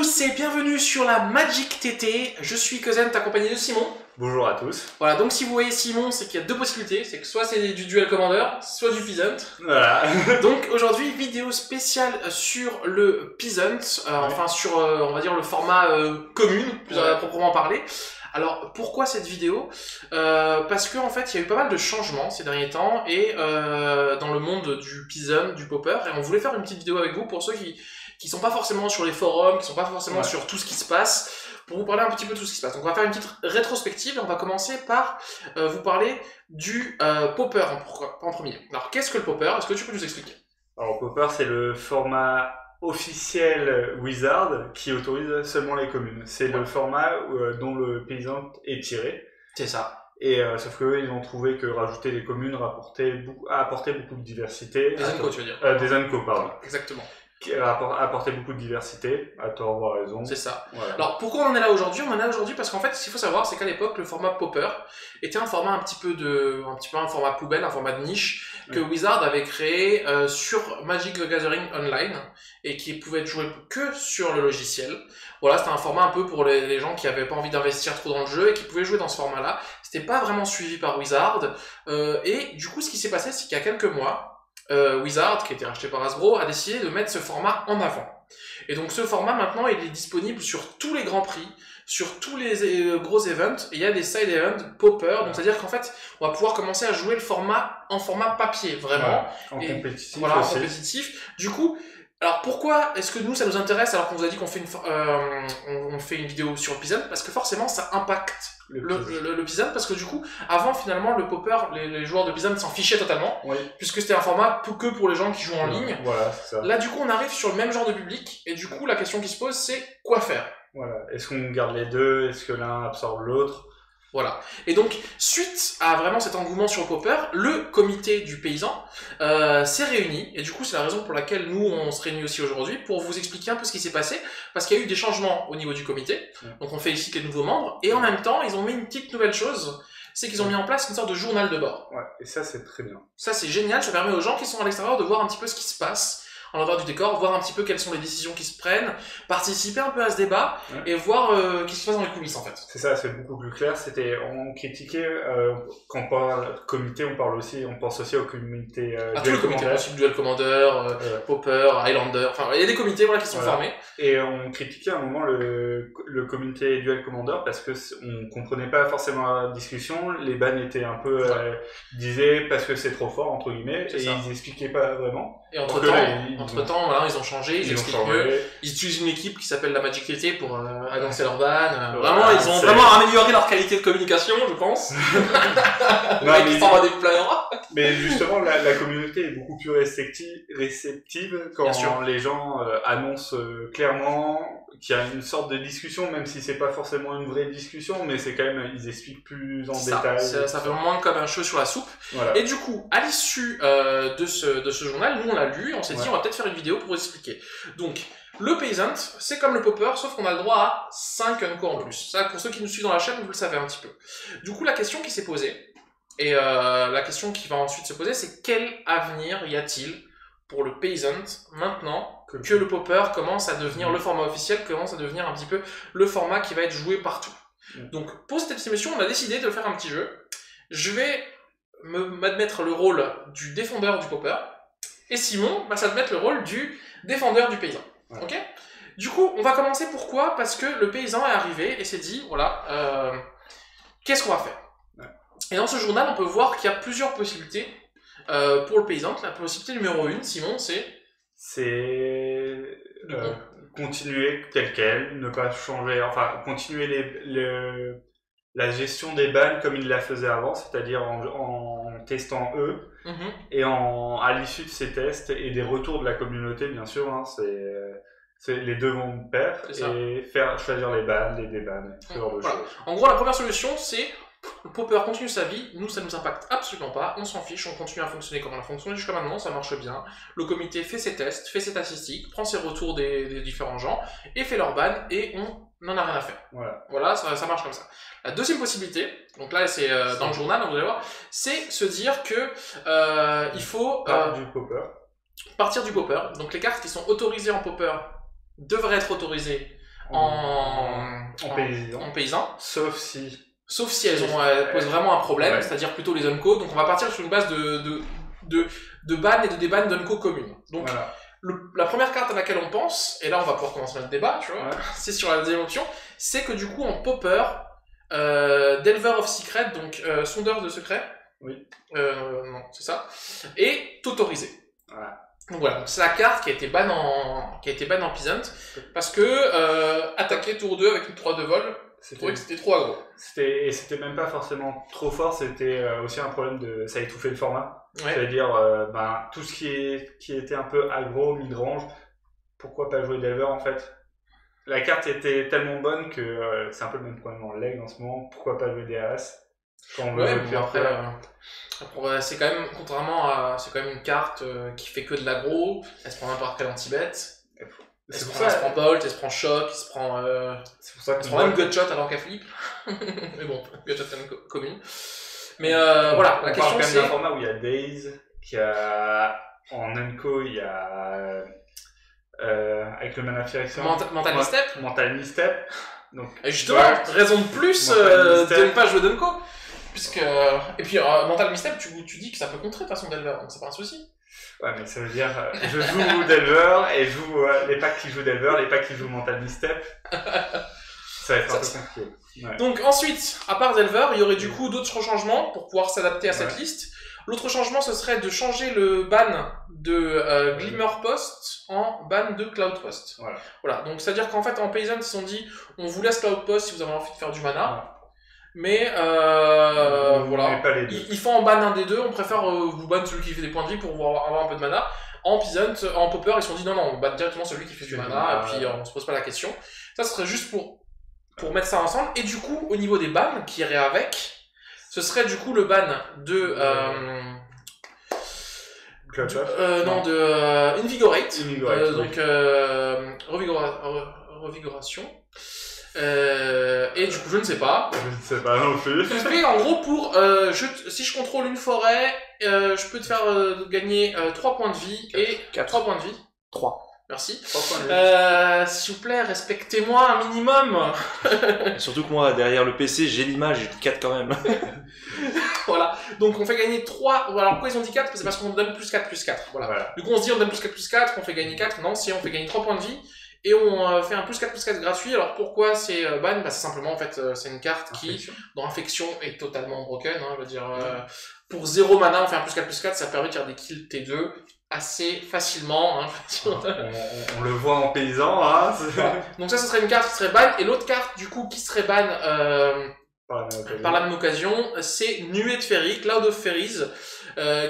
tous et bienvenue sur la Magic TT. Je suis Cousin, accompagné de Simon. Bonjour à tous. Voilà, donc si vous voyez Simon, c'est qu'il y a deux possibilités. C'est que soit c'est du Duel Commander, soit du Peasant. Voilà. Donc aujourd'hui, vidéo spéciale sur le Peasant, enfin sur, on va dire, le format commune, plus proprement parlé. Alors pourquoi cette vidéo? Parce que en fait il y a eu pas mal de changements ces derniers temps et dans le monde du Peasant, du Pauper, et on voulait faire une petite vidéo avec vous pour ceux qui sont pas forcément sur les forums, qui sont pas forcément sur tout ce qui se passe, pour vous parler un petit peu de tout ce qui se passe. Donc on va faire une petite rétrospective et on va commencer par vous parler du Pauper en premier. Alors qu'est-ce que le Pauper? Est-ce que tu peux nous expliquer? Alors Pauper, c'est le format officiel Wizard qui autorise seulement les communes. C'est le format dont le paysan est tiré. C'est ça. Et sauf qu'eux, ils ont trouvé que rajouter les communes apportait beaucoup de diversité. Des Unco, tu veux dire? Des Unco, pardon. Exactement. Qui apportait beaucoup de diversité, à tort ou à raison. C'est ça. Voilà. Alors pourquoi on en est là aujourd'hui? On en est là aujourd'hui parce qu'en fait, ce qu'il faut savoir, c'est qu'à l'époque, le format Pauper était un format un petit peu un format poubelle, un format de niche que Wizard avait créé sur Magic the Gathering Online et qui pouvait être joué que sur le logiciel. Voilà, c'était un format un peu pour les gens qui avaient pas envie d'investir trop dans le jeu et qui pouvaient jouer dans ce format-là. C'était pas vraiment suivi par Wizard et du coup, ce qui s'est passé, c'est qu'il y a quelques mois, Wizard, qui a été racheté par Hasbro, a décidé de mettre ce format en avant. Et donc ce format maintenant il est disponible sur tous les grands prix, sur tous les gros events, et il y a des side events Pauper, donc c'est-à-dire qu'en fait on va pouvoir commencer à jouer le format en format papier, vraiment. En compétitif. Voilà, en compétitif. Du coup, alors pourquoi est-ce que nous ça nous intéresse alors qu'on vous a dit qu'on fait on fait une vidéo sur le Peasant? Parce que forcément ça impacte le Peasant, parce que du coup, avant finalement le Pauper, les joueurs de Peasant s'en fichaient totalement, puisque c'était un format que pour les gens qui jouent en ligne. Voilà, c'est ça. Là du coup on arrive sur le même genre de public, et du coup la question qui se pose c'est quoi faire? Voilà. Est-ce qu'on garde les deux? Est-ce que l'un absorbe l'autre? Voilà. Et donc, suite à vraiment cet engouement sur le Pauper, le comité du paysan s'est réuni, et du coup c'est la raison pour laquelle nous on se réunit aussi aujourd'hui, pour vous expliquer un peu ce qui s'est passé, parce qu'il y a eu des changements au niveau du comité, donc on félicite les nouveaux membres, et en même temps ils ont mis une petite nouvelle chose, c'est qu'ils ont mis en place une sorte de journal de bord. Ouais, et ça c'est très bien. Ça c'est génial, ça permet aux gens qui sont à l'extérieur de voir un petit peu ce qui se passe, en l'envers du décor, voir un petit peu quelles sont les décisions qui se prennent, participer un peu à ce débat, et voir ce qui se passe dans les coulisses en fait. C'est ça, c'est beaucoup plus clair. On critiquait, quand on parle comité, on pense aussi au comité tous les comités possibles, Duel Commander, Pauper, Highlander, enfin il y a des comités qui sont formés. Et on critiquait à un moment le comité Duel Commander parce que on comprenait pas forcément la discussion, les bans étaient un peu disaient parce que c'est trop fort entre guillemets, et ils expliquaient pas vraiment. Et entre temps, voilà, ils ont changé, ils expliquent mieux. Ils utilisent une équipe qui s'appelle la Magic TT pour annoncer leur ban. Vraiment, ils ont vraiment amélioré leur qualité de communication, je pense. Ils s'en va des pleins. Mais justement, la communauté est beaucoup plus réceptive quand les gens annoncent clairement qu'il y a une sorte de discussion, même si c'est pas forcément une vraie discussion, mais c'est quand même, ils expliquent plus en détail. Ça fait vraiment comme un cheveu sur la soupe. Voilà. Et du coup, à l'issue de ce journal, nous on l'a lu, on s'est dit on va peut-être faire une vidéo pour vous expliquer. Donc, le Peasant, c'est comme le Pauper, sauf qu'on a le droit à 5 Unco en plus. Ça, pour ceux qui nous suivent dans la chaîne, vous le savez un petit peu. Du coup, la question qui s'est posée, et la question qui va ensuite se poser, c'est quel avenir y a-t-il pour le Peasant maintenant que le Pauper commence à devenir le format officiel, commence à devenir un petit peu le format qui va être joué partout. Donc pour cette petite émission, on a décidé de faire un petit jeu. Je vais m'admettre le rôle du défendeur du Pauper, et Simon va s'admettre le rôle du défendeur du paysan. Ok ? Du coup, on va commencer pourquoi ? Parce que le paysan est arrivé et s'est dit, voilà, qu'est-ce qu'on va faire ? Et dans ce journal, on peut voir qu'il y a plusieurs possibilités pour le paysan. La possibilité numéro 1, Simon, c'est continuer tel quel, ne pas changer, enfin continuer la gestion des bans comme il la faisait avant, c'est-à-dire en testant eux, et à l'issue de ces tests et des retours de la communauté, bien sûr, les deux vont de pair, et faire choisir les bans, les débans, ce genre de choses. En gros, la première solution, c'est le Pauper continue sa vie, nous ça nous impacte absolument pas, on s'en fiche, on continue à fonctionner comme on a fonctionné jusqu'à maintenant, ça marche bien. Le comité fait ses tests, fait ses statistiques, prend ses retours des différents gens, et fait leur ban, et on n'en a rien à faire. Voilà, ça marche comme ça. La deuxième possibilité, donc là c'est dans le journal, vous allez voir, c'est se dire que il faut partir du Pauper. Donc les cartes qui sont autorisées en Pauper devraient être autorisées en paysan. Sauf si elles posent vraiment un problème, c'est-à-dire plutôt les unco. Donc on va partir sur une base de ban et de déban d'unco communes. Donc la première carte à laquelle on pense, et là on va pouvoir commencer le débat, tu vois, c'est sur la deuxième option, c'est que du coup en popper, Delver of Secret, donc sondeur de secret, non, c'est ça, est autorisé. Donc voilà, c'est la carte qui a été ban en Peasant, parce que attaquer tour 2 avec une 3 de vol, je trouvais que c'était trop aggro. C'était même pas forcément trop fort, c'était aussi un problème de... ça étouffait le format. C'est-à-dire, tout ce qui était un peu aggro, mid-range, pourquoi pas jouer Delver en fait? La carte était tellement bonne que c'est un peu le même problème en leg en ce moment, pourquoi pas jouer des As? Après, c'est quand même, c'est quand même une carte qui fait que de l'aggro, elle se prend n'importe quel anti-bet. Elle se prend bolt, elle se prend choc, elle se prend même gutshot avant qu'elle flip. Mais bon, gutshot c'est même commune. Mais voilà, la question c'est... On parle quand même d'un format où il y a Daze, en Unco, il y a... avec le mana Phyrexian... Mental Misstep. Mental Misstep. Donc, et justement, raison de plus de ne pas jouer d'Unco. Et puis, Mental Misstep, tu dis que ça peut contrer de toute façon Delver, donc c'est pas un souci. Ouais, mais ça veut dire, je joue Delver et je joue les packs qui jouent Delver, les packs qui jouent Mental Misstep. Ça va être un peu compliqué. Donc ensuite, à part Delver, il y aurait du coup d'autres changements pour pouvoir s'adapter à cette liste. L'autre changement, ce serait de changer le ban de Glimmer Post en ban de Cloud Post. Voilà. Donc c'est-à-dire qu'en fait, en Paysan, ils se sont dit, on vous laisse Cloud Post si vous avez envie de faire du mana. Mais voilà, ils font en ban un des deux, on préfère vous ban celui qui fait des points de vie pour avoir un peu de mana. En Peasant, en Popper, ils se sont dit non, on ban directement celui qui fait du mana, et puis on se pose pas la question. Ça, ce serait juste pour mettre ça ensemble. Et du coup, au niveau des bans qui iraient avec, ce serait du coup le ban de... de Invigorate. Donc, revigoration. Et du coup, je ne sais pas. Je ne sais pas non plus. En gros, si je contrôle une forêt, je peux te faire gagner 3 points de vie et 3 points de vie. 3. Merci. S'il vous plaît, respectez-moi un minimum. Surtout que moi, derrière le PC, j'ai l'image, j'ai 4 quand même. Voilà. Donc on fait gagner 3. Alors pourquoi ils ont dit 4? C'est parce qu'on donne plus 4 plus 4. Voilà. Du coup, on se dit on donne plus 4 plus 4, on fait gagner 4. Non, si on fait gagner 3 points de vie. Et on fait un plus 4 plus 4 gratuit. Alors pourquoi c'est ban? C'est simplement en fait c'est une carte qui dans Infection est totalement broken. Je veux dire pour 0 mana on fait un plus 4 plus 4, ça permet de faire des kills T2 assez facilement. On le voit en paysan. Donc ça serait une carte qui serait ban. Et l'autre carte du coup qui serait ban par la même occasion, c'est Nuée de Fairies, Cloud of Fairies.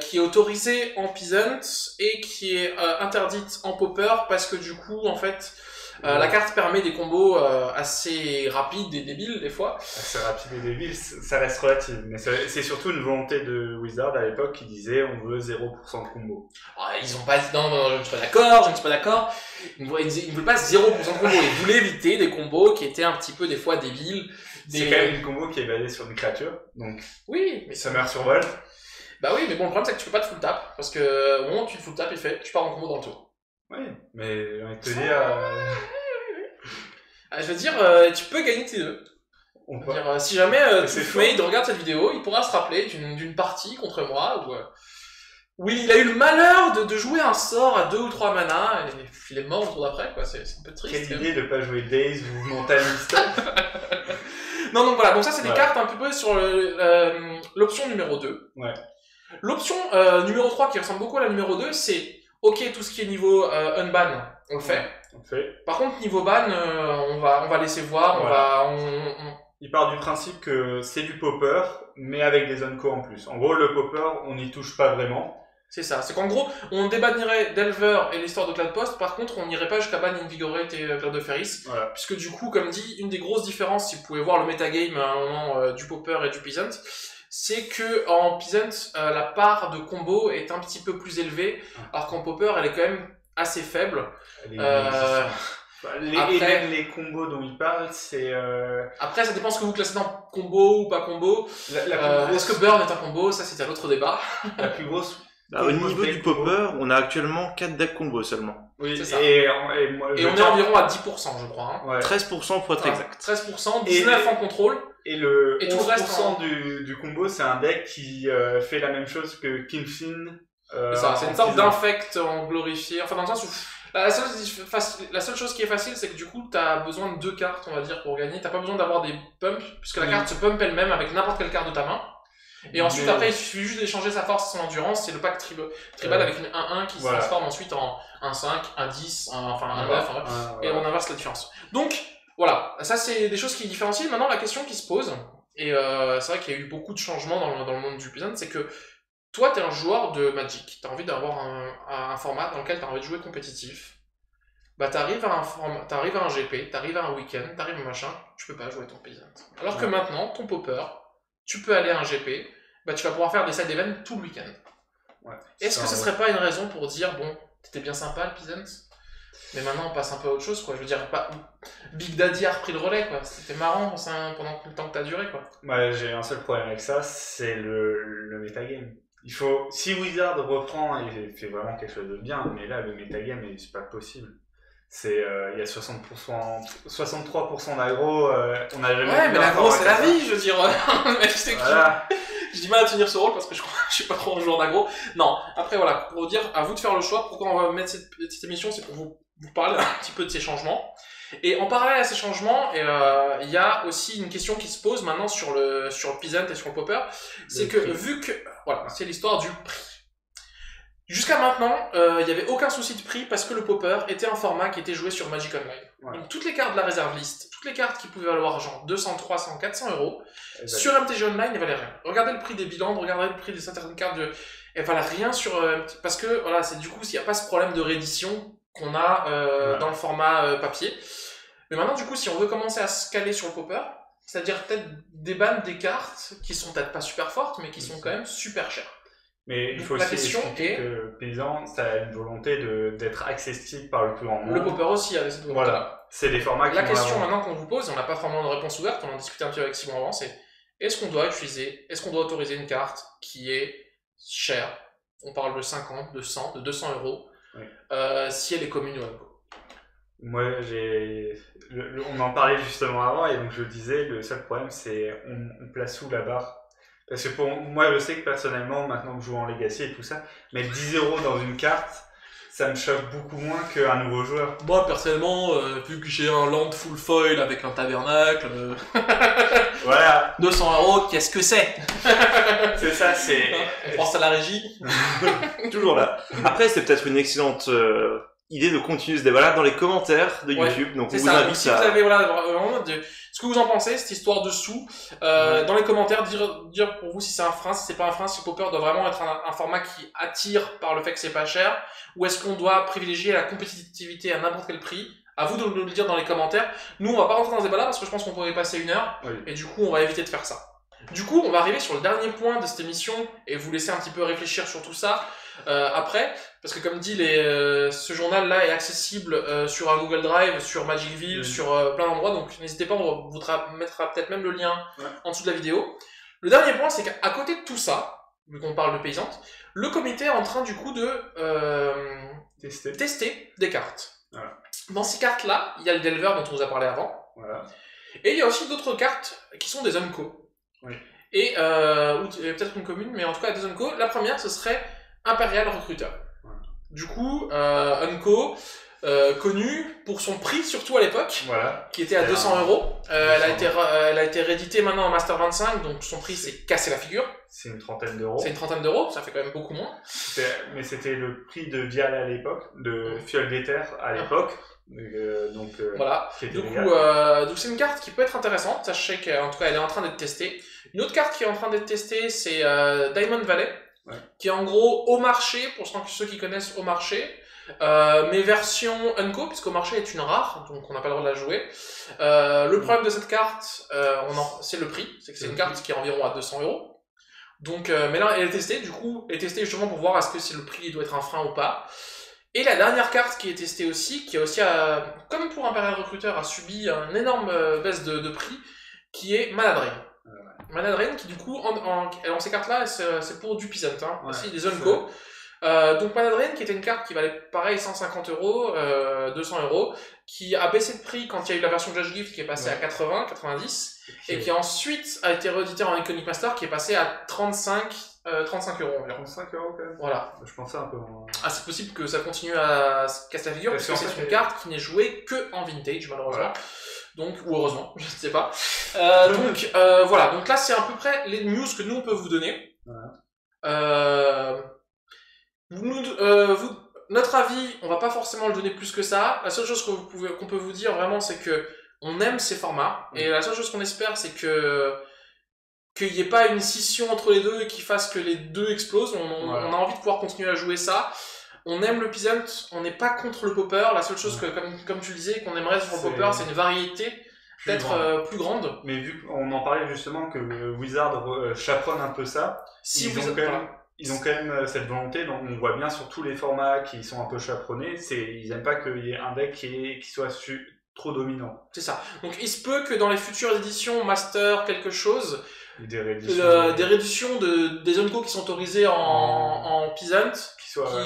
Qui est autorisée en Peasant et qui est interdite en Popper parce que du coup en fait la carte permet des combos assez rapides et débiles des fois. Assez rapides et débiles, ça reste relatif, mais c'est surtout une volonté de Wizard à l'époque qui disait on veut 0% de combo. Ils ont pas dit non, je ne suis pas d'accord, ils ne veulent pas 0% de combo, ils voulaient éviter des combos qui étaient un petit peu des fois débiles. C'est quand même une combo qui est basée sur une créature, donc oui, mais ça meurt sur vol. Bah oui, mais bon, le problème c'est que tu peux pas te full tap, parce que au moment où tu te full tap, tu pars en combo dans le tour. Oui, mais j'ai envie de te dire... je veux dire, tu peux gagner tes deux. Si jamais Made regarde cette vidéo, il pourra se rappeler d'une partie contre moi où il a eu le malheur de jouer un sort à 2 ou 3 mana, et il est mort le tour d'après, quoi. C'est un peu triste. Quelle idée de pas jouer Daze ou Mental Misstep. Non, donc voilà, donc ça c'est des cartes un peu sur l'option numéro 2. L'option numéro 3 qui ressemble beaucoup à la numéro 2, c'est ok, tout ce qui est niveau unban, on le fait. Par contre, niveau ban, on va laisser voir, Il part du principe que c'est du popper, mais avec des unco en plus. En gros, le popper, on n'y touche pas vraiment. C'est ça, c'est qu'en gros, on débannirait Delver et l'histoire de Cloud Post, par contre, on n'irait pas jusqu'à ban Invigorate et Cloud of Fairies, puisque du coup, comme dit, une des grosses différences, si vous pouvez voir le metagame à un moment du popper et du peasant, c'est que en Peasant, la part de combo est un petit peu plus élevée, alors qu'en Popper, elle est quand même assez faible. Même les combos dont il parle, c'est... Après, ça dépend ce que vous classez dans combo ou pas combo. Est-ce que Burn est un combo? Ça, c'est un autre débat. La plus grosse Au niveau du popper, on a actuellement 4 decks combo seulement. Oui, c'est ça. Et on est environ à 10%, je crois. Hein. Ouais. 13% pour être exact. 13%, 19% en contrôle. Et le 11% du combo, c'est un deck qui fait la même chose que Kingfin. C'est une sorte d'infect en glorifié. Enfin, dans le sens où la seule chose qui est facile, c'est que du coup, tu as besoin de 2 cartes, on va dire, pour gagner. Tu n'as pas besoin d'avoir des pumps, puisque la carte se pump elle-même avec n'importe quelle carte de ta main. Et ensuite, après, il suffit juste d'échanger sa force et son endurance. C'est le pack tribal avec une 1-1 qui se transforme ensuite en un 5, un 10, un 9, et on inverse la différence. Donc, voilà, ça c'est des choses qui différencient. Maintenant, la question qui se pose, et c'est vrai qu'il y a eu beaucoup de changements dans le monde du Peasant, c'est que toi, t'es un joueur de Magic, t'as envie d'avoir un format dans lequel t'as envie de jouer compétitif. Bah t'arrives à un GP, t'arrives à un week-end, t'arrives à un machin, tu peux pas jouer ton Peasant. Alors que maintenant, ton popper, tu peux aller à un GP, bah tu vas pouvoir faire des side events tout le week-end. Ouais, est-ce que ce serait pas une raison pour dire, bon, t'étais bien sympa le Peasant, mais maintenant on passe un peu à autre chose, quoi. Je veux dire, pas Big Daddy a repris le relais, quoi. C'était marrant pendant le temps que t'as duré, quoi. Ouais, j'ai un seul problème avec ça, c'est le metagame. Si Wizard reprend et fait vraiment quelque chose de bien, mais là le metagame c'est pas possible. Il y a 63% d'aggro, on a jamais. Ouais, mais l'aggro c'est la vie, je veux dire. Mec, c'est voilà. J'ai du mal à tenir ce rôle parce que je suis pas trop un joueur d'aggro. Non, après voilà, pour vous dire, à vous de faire le choix. Pourquoi on va mettre cette émission, c'est pour vous parler un petit peu de ces changements. Et en parallèle à ces changements, il y a aussi une question qui se pose maintenant sur le Peasant et sur le popper. C'est que vu que, voilà, c'est l'histoire du prix. Jusqu'à maintenant, il n'y avait aucun souci de prix parce que le popper était un format qui était joué sur Magic Online. Ouais. Donc toutes les cartes de la réserve list, toutes les cartes qui pouvaient valoir genre 200, 300, 400 euros, sur MTG Online, ne valaient rien. Regardez le prix des bilans, regardez le prix des certaines cartes elles valaient rien sur... parce que, voilà, c'est du coup, s'il n'y a pas ce problème de réédition qu'on a dans le format papier. Mais maintenant, du coup, si on veut commencer à se caler sur le popper, c'est-à-dire peut-être débanner des cartes qui sont peut-être pas super fortes, mais qui sont quand même super chères. Mais il faut aussi expliquer que Paysan, ça a une volonté d'être accessible par le plus grand nombre. Le popper aussi a cette volonté. Voilà, c'est des formats qui la question maintenant qu'on vous pose, et on n'a pas vraiment de réponse ouverte, on en discutait un petit peu avec Simon avant, c'est est-ce qu'on doit autoriser une carte qui est chère, on parle de 50, de 100, de 200 euros, si elle est commune ou pas. Moi, on en parlait justement avant, et donc je disais, le seul problème, c'est on place où la barre. Parce que pour moi, je sais que personnellement, maintenant que je joue en Legacy et tout ça, mettre 10 euros dans une carte, ça me choque beaucoup moins qu'un nouveau joueur. Moi, personnellement, vu que j'ai un land full foil avec un tabernacle, voilà. 200 euros, qu'est-ce que c'est? C'est ça, c'est... On pense à la régie. Toujours là. Après, c'est peut-être une excellente... idée de continuer ce débat-là dans les commentaires de YouTube. Donc, on vous invite si vous avez vraiment ce que vous en pensez, cette histoire de sous, dans les commentaires, dire pour vous si c'est un frein, si c'est pas un frein, si Popper doit vraiment être un format qui attire par le fait que c'est pas cher, ou est-ce qu'on doit privilégier la compétitivité à n'importe quel prix. À vous de nous le dire dans les commentaires. Nous, on va pas rentrer dans ce débat-là parce que je pense qu'on pourrait passer 1 heure, et du coup, on va éviter de faire ça. Du coup, on va arriver sur le dernier point de cette émission et vous laisser un petit peu réfléchir sur tout ça après, parce que comme dit, ce journal-là est accessible sur un Google Drive, sur Magicville, sur plein d'endroits, donc n'hésitez pas, on vous mettra peut-être même le lien en dessous de la vidéo. Le dernier point, c'est qu'à côté de tout ça, vu qu'on parle de paysante, le comité est en train du coup de tester des cartes. Voilà. Dans ces cartes-là, il y a le Delver dont on vous a parlé avant, et il y a aussi d'autres cartes qui sont des Unco. Et peut-être une commune, mais en tout cas des Unco. La première, ce serait Imperial Recruiter. Du coup, Unco, connu pour son prix, surtout à l'époque, qui était à 200 euros. Elle a été rééditée maintenant en Master 25, donc son prix s'est cassé la figure. C'est une trentaine d'euros. C'est une trentaine d'euros, ça fait quand même beaucoup moins. Mais c'était le prix de Vial à l'époque, de Fjolgeter à l'époque. Voilà. Donc c'est une carte qui peut être intéressante. Sachez qu'en tout cas, elle est en train d'être testée. Une autre carte qui est en train d'être testée, c'est Diamond Valley. Qui est en gros au marché, pour ceux qui connaissent au marché, mais version Unco, puisqu'au marché est une rare, donc on n'a pas le droit de la jouer. Le problème de cette carte, c'est le prix, c'est que c'est une carte qui est environ à 200 euros. Donc, mais là, elle est testée, du coup, elle est testée justement pour voir est-ce que si le prix doit être un frein ou pas. Et la dernière carte qui est testée aussi, qui a aussi, comme pour Imperial Recruiter, a subi une énorme baisse de prix, qui est Mana Drain. Mana Drain qui du coup, dans ces cartes-là, c'est pour du Peasant, aussi des Unco. Donc Manadrian, qui était une carte qui valait pareil 150 €, 200 €, qui a baissé de prix quand il y a eu la version Judge Gift qui est passée à 80, 90, et qui ensuite a été réédité en Iconic Master qui est passé à 35 € environ. 35 € quand même. Voilà. Je pensais un peu moins. Ah, c'est possible que ça continue à se casser la figure, parce que c'est une carte qui n'est jouée que en vintage, malheureusement. Voilà. Donc, ou heureusement, je ne sais pas. Voilà, donc là c'est à peu près les news que nous on peut vous donner. Voilà. Notre avis, on va pas forcément le donner plus que ça. La seule chose qu'on peut vous dire vraiment, c'est que on aime ces formats, et la seule chose qu'on espère, c'est qu'il n'y ait pas une scission entre les deux et qui fasse que les deux explosent. On a envie de pouvoir continuer à jouer ça. On aime le Peasant, on n'est pas contre le Popper. La seule chose que, comme tu le disais, qu'on aimerait sur le Popper, c'est une variété peut-être plus grande. Mais vu qu'on en parlait justement que Wizard chaperonne un peu ça, ils ont quand même cette volonté, donc on voit bien sur tous les formats qui sont un peu chaperonnés, ils aiment pas qu'il y ait un deck qui soit trop dominant. C'est ça. Donc il se peut que dans les futures éditions Master quelque chose, des rééditions des Unco qui sont autorisés en Peasant,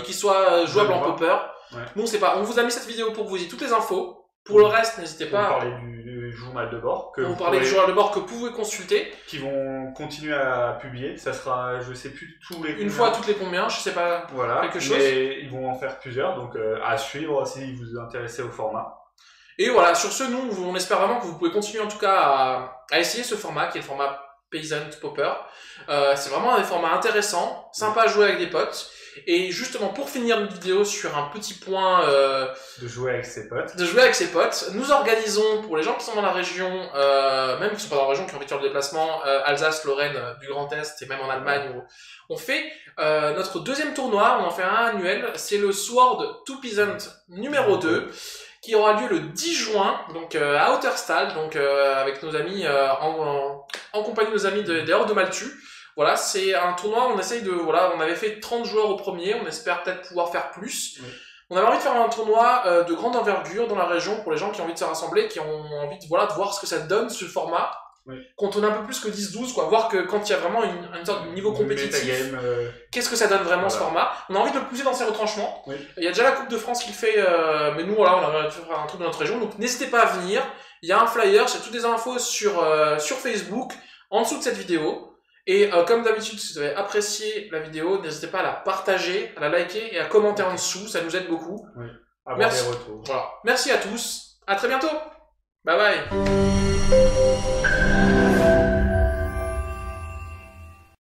qui soient jouables en Popper. Ouais. Nous on sait pas. On vous a mis cette vidéo pour que vous ayez toutes les infos. Pour le reste, n'hésitez pas. On parlait du journal de bord. On parlait du journal de bord que vous pouvez consulter. Qui vont continuer à publier. Ça sera, je sais plus tous les. Une fois toutes les combien, je sais pas. Voilà. Quelque chose. Mais ils vont en faire plusieurs, donc à suivre si vous vous intéressez au format. Et voilà, sur ce, nous, on espère vraiment que vous pouvez continuer en tout cas à essayer ce format qui est le format Peasant Popper. C'est vraiment un des formats intéressants, sympa à jouer avec des potes. Et justement, pour finir notre vidéo sur un petit point de jouer avec ses potes. Nous organisons pour les gens qui sont dans la région, même qui sont pas dans la région, qui ont envie de faire le déplacement, Alsace, Lorraine, du Grand Est et même en Allemagne, où on fait notre deuxième tournoi. On en fait un annuel. C'est le Sword to Peasant numéro 2. Qui aura lieu le 10 juin, donc à Otterstall, donc avec nos amis, en compagnie de nos amis des Hordes de Maltu. Voilà, c'est un tournoi, on avait fait 30 joueurs au premier, on espère peut-être pouvoir faire plus. Oui. On avait envie de faire un tournoi de grande envergure dans la région pour les gens qui ont envie de se rassembler, qui ont envie de voir ce que ça donne, ce format. Oui. Qu'on tourne un peu plus que 10-12, voir que quand il y a vraiment une sorte de niveau compétitif, qu'est-ce que ça donne vraiment ce format. On a envie de le pousser dans ses retranchements. Oui. Il y a déjà la Coupe de France qui le fait, mais nous, voilà, on a envie de faire un truc dans notre région, donc n'hésitez pas à venir. Il y a un flyer, j'ai toutes les infos sur Facebook, en dessous de cette vidéo. Et comme d'habitude, si vous avez apprécié la vidéo, n'hésitez pas à la partager, à la liker et à commenter en dessous, ça nous aide beaucoup. Oui. Merci. Des retours. Voilà. Merci à tous, à très bientôt. Bye bye.